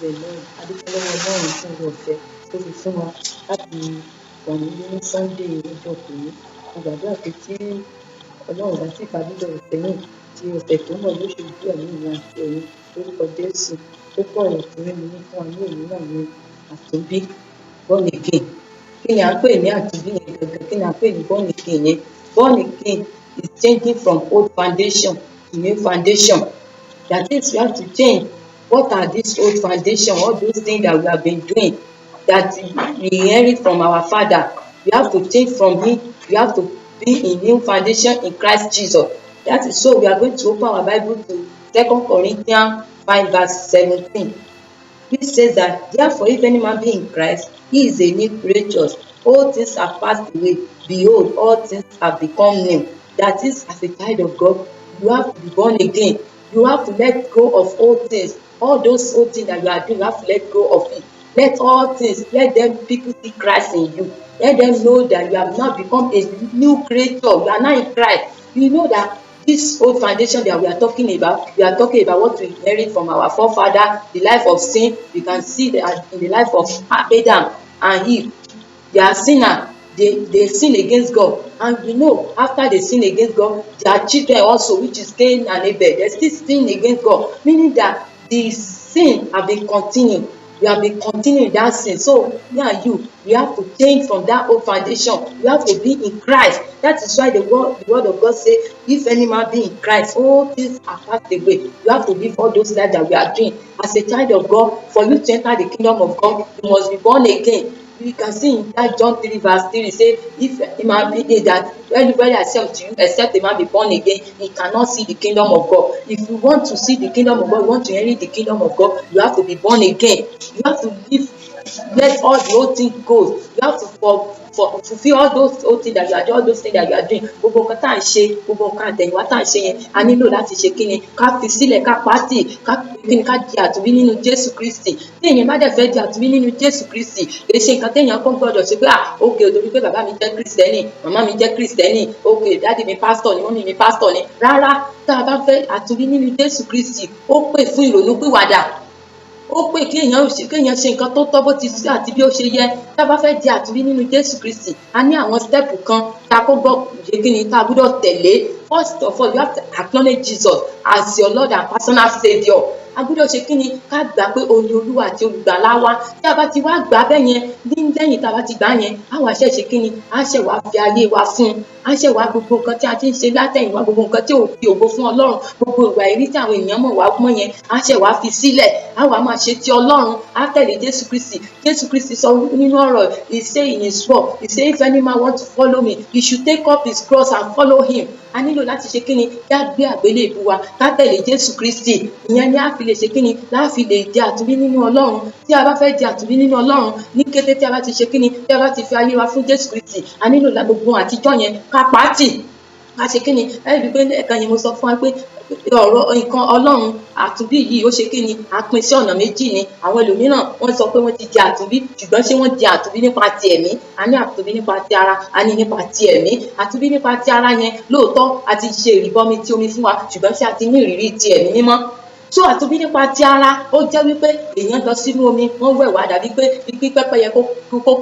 rẹ̀ lọ́rùn. A dúpẹ́ lọ́wọ́ Ọlọ́run fún oore-ọ̀fẹ́ tó fi fún wa láti wà nílé ní Sunday ọjọ́ tòní. Mo gbàdúrà pé tí Ọlọ́run bá sì fa dídọ̀rẹ̀ sẹ́yìn tí ọ̀sẹ̀ tó ń bọ̀ yóò ṣe ojú ẹ̀mí mi àti ẹ̀yin lórúkọ Jésù. Kókó ọ̀rọ̀ tí mo ní fún wa ní òní náà ni àtúnbí, born again. Kí ni à ń pè ní àtúnbí yẹn gangan? Kí ni à ń pè ní born again yẹn? Born again is changing from old foundation to new foundation. That is, we have to change. What are these old foundation? All those things that we have been doing that we inherit from our father. We have to change from him. We have to be in new foundation in Christ Jesus. That is so we are going to open our Bible to 2 Corinthians 5 verse 17. Which says that, therefore, if any man be in Christ, he is a new creature. All things are passed away. Behold, all things have become new. That is, as a child of God, you have to be born again. You have to let go of old things. All those old things that you are doing, you have to let go of it. Let all things, let them people see Christ in you. Let them know that you have now become a new creature. You are now in Christ. You know that this old foundation that we are talking about what we inherit from our forefather, the life of sin. We can see that in the life of Adam and Eve. They are sinners. They sin against God. And we know after they sin against God, their children also, which is Cain and Abel, they still sin against God. Meaning that the sin have been continued. We have been continuing that sin. So me and you, we have to change from that old foundation. We have to be in Christ. That is why the word of God says, if any man be in Christ, all things are passed away. You have to leave all those lives that we are doing. As a child of God, for you to enter the kingdom of God, you must be born again. You can see in that John 3 verse 3, say, if a man be that everybody accepts you, except a man be born again, he cannot see the kingdom of God. If you want to see the kingdom of God, you want to inherit the kingdom of God, you have to be born again. You have to let all the old things go. You have to fulfill all those old things that you are doing, all those things that you are doing. Gbogbo nǹkan tá à ń ṣe, gbogbo nǹkan àtẹ̀yìnwá tá à ń ṣe yẹn, a nílò láti ṣe kíni, ká fi sílẹ̀, ká pàtì, ká di àtúnbí nínú Jésù Kristi. Tí èèyàn bá dẹ̀ fẹ́ di àtúnbí nínú Jésù Kristi, kì í ṣe nǹkan téèyàn kọ́ gbọ́dọ̀ ṣe pé òkè torí pé bàbá mi jẹ́ Kristẹni, màmá mi jẹ́ Kristẹni, òkè dáàdì mi pásítọ̀ ni, mọ́mì mi pásítọ̀ ni. Rárá, tá a bá fẹ́ àtúnbí nínú Jésù Kristi, ó pè fún ìrònúpìwàdà. Ó pè kéèyàn ṣe nǹkan tó tọ́ bó ti sí àti bí ó ṣe yẹ. Tá a bá fẹ́ di àtúnbí nínú Jésù Kristi, a ní àwọn stẹ́ẹ̀pù kan tá a kó gbọ́ ṣe kí ni tá a gbọ́dọ̀ tẹ̀lé. First of all, you have to acknowledge Jesus as your Lord and personal Saviour. A gbọ́dọ̀ ṣe kí ni ká gbà pé òun ni Olúwa àti olùgbàlà wa. Tí a bá ti wá gbà bẹ́ẹ̀ yẹn, lẹ́yìn tá a bá ti gbà yẹn, a wá ṣe kí ni, a ṣe wá fi ayé wa fún un. A ṣe wá gbogbo nǹkan tí a ti ń ṣe látẹ̀yìnwá, gbogbo nǹkan tí ò fi ògo fún Ọlọ́run, gbogbo ìwà ìrí tí àwọn èèyàn mọ̀ wá mọ́ yẹn, a ṣe wá fi sílẹ̀. A wá máa ṣe ti Ọlọ́run, a tẹ̀lé Jésù Kristi. Jésù Kristi sọ nínú ọ̀rọ̀, he say in his word, he say if any man want to follow me, he should take up his cross and follow him. A nílò láti ṣe kíni, ká gbé àgbélébùú wa, ká tẹ̀lé Jésù Kristi. Ìyẹn ni a fi lè ṣe kíni, láfi lè di àtúnbí nínú Ọlọ́run. Tí a bá fẹ́ di àtúnbí nínú Ọlọ́run, ní kété tí a bá ti ṣe kíni, tí a bá ti fi ayé wa fún Jésù Kristi, a nílò gbogbo àtijọ́ yẹn ká pàtì. Ká ṣe kíni, ẹ̀rí pé ẹ̀kan yẹn mo sọ fún wa pé ọ̀rọ̀ nǹkan Ọlọ́run àtúnbí yìí ó ṣe kíni, a pín sí ọ̀nà méjì ni. Àwọn ẹlòmíràn wọ́n sọ pé wọ́n ti di àtúnbí, ṣùgbọ́n ṣé wọ́n di àtúnbí nípa ti ẹ̀mí? A ní àtúnbí nípa ti ara, a ní nípa ti ẹ̀mí. Àtúnbí nípa ti ara yẹn lóòótọ́ a ti ṣe ìrìbọmi ti omi fún wa, ṣùgbọ́n ṣé a ti ní ìrírí ti ẹ̀mí mímọ́? So àtúnbí nípa ti ara ó jẹ́ wípé èèyàn lọ sínú omi, wọ́n wẹ̀ wá dàbí pé pẹ́pẹ́yẹ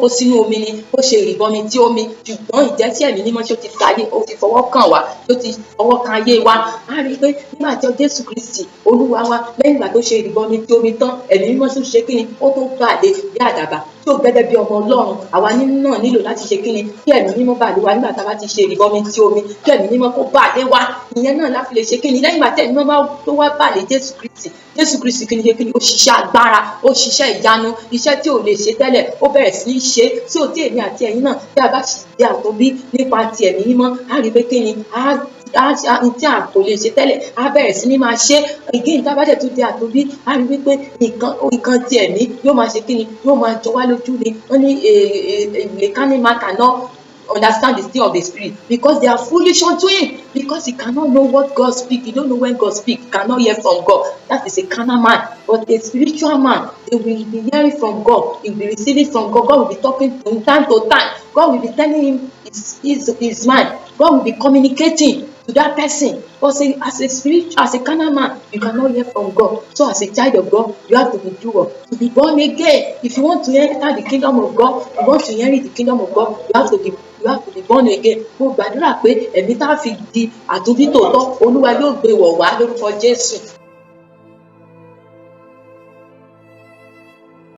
kó sínú omi ni, kó ṣe ìrìbọmi tí omi, ṣùgbọ́n ìjẹ́ tí ẹ̀mí mímọ́ ṣó ti fàyè, ó ti fọwọ́ kàn wá, ṣó ti fọwọ́ kan ayé wa. A rí i pé nígbà tí Jésù Kristi Olúwa wa, lẹ́yìn ìgbà tó ṣe ìrìbọmi tí omi tán, ẹ̀mí mímọ́ tún ṣe kíni, ó tó bàlẹ̀ bí àdàbà tí ó gẹ́gẹ́ bí ọmọ Ọlọ́run. Àwa náà nílò láti ṣe kíni, kí ẹ̀mí mímọ́ bà lé wa nígbà tá a bá ti ṣe ìrìbọmi tí omi, kí ẹ̀mí mímọ́ kó bà lé wa. Ìyẹn náà láfi lè ṣe kíni, lẹ́yìn ìgbà tí ẹ̀mí mímọ́ tó wá bà lé Jésù Kristi kíni ṣe kíni, ó ṣiṣẹ́ agbára, ó ṣiṣẹ́ ìyanu, iṣẹ́ tí ò lè ṣe tẹ́lẹ̀, ó bẹ̀rẹ̀ sí í ṣe. Tí ò tí èmi àti ẹ̀yin náà bí a bá ṣì di àtúnbí nípa ti ẹ̀mí mímọ́, a rí i pé kíni, tí a kò lè ṣe tẹ́lẹ̀, a bẹ̀rẹ̀ sí ní máa ṣe. Again, tá a bá dẹ̀ tún di àtúnbí, a rí wípé nǹkan ti ẹ̀mí yóò máa ṣe kíni, yóò máa jọ wá lójú ni. Wọ́n ní a carnal man cannot understand the thing of the spirit because they are foolish unto him, because he cannot know what God speaks. He don't know when God speaks. He cannot hear from God. That is a carnal man. But a spiritual man, they will be hearing from God. He will be receiving from God. God will be talking to him time to time. God will be telling him his mind. God will be communicating. to that person. But as a spiritual, as a carnal man, you cannot hear from God. So as a child of God, you have to be to be born again. If you want to enter the kingdom of God, you want to inherit the kingdom of God, you have to be born again. Mo gbàdúrà pé ẹ̀mí tá a fi di àtúnbí tòótọ́, Olúwa yóò gbé wọ̀ wá lórúkọ Jésù.